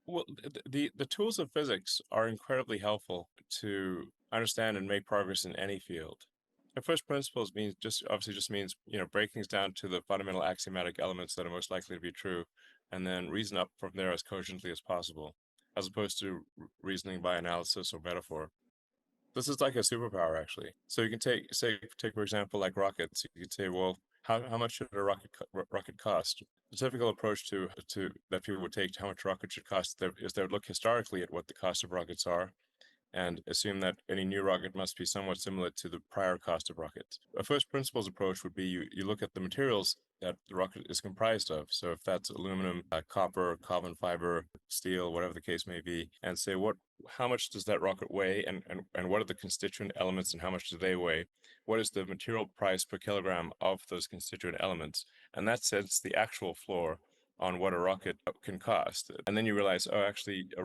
Well, the tools of physics are incredibly helpful to understand and make progress in any field. And first principles means just obviously just means, break things down to the fundamental axiomatic elements that are most likely to be true, and then reason up from there as cogently as possible, as opposed to reasoning by analysis or metaphor. This is like a superpower, actually. So you can take for example, like rockets. You could say, well, how much should a rocket cost? The typical approach to that people would take to how much a rocket should cost is they would look historically at what the cost of rockets are, and assume that any new rocket must be somewhat similar to the prior cost of rockets. A first principles approach would be you look at the materials that the rocket is comprised of. So if that's aluminum, copper, carbon fiber, steel, whatever the case may be, and say how much does that rocket weigh, and what are the constituent elements and how much do they weigh? What is the material price per kilogram of those constituent elements? And that sets the actual floor on what a rocket can cost. And then you realize, oh, actually, the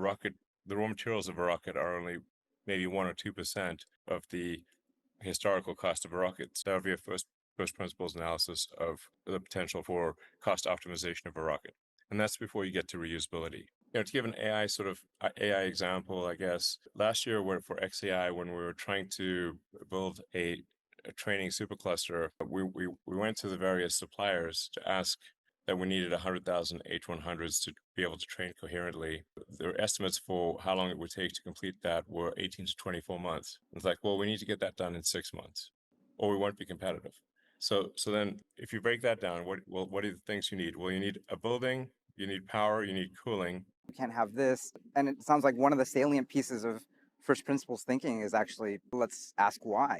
raw materials of a rocket are only maybe 1 or 2% of the historical cost of a rocket. So that would be a first principles analysis of the potential for cost optimization of a rocket. And that's before you get to reusability. To give an AI example, I guess last year for XAI, when we were trying to build a training supercluster, we went to the various suppliers to ask that we needed 100,000 H100s to be able to train coherently. Their estimates for how long it would take to complete that were 18 to 24 months. It's like, well, we need to get that done in 6 months, or we won't be competitive. So then, if you break that down, what are the things you need? Well, you need a building, you need power, you need cooling. You can't have this. And it sounds like one of the salient pieces of first principles thinking is actually let's ask why.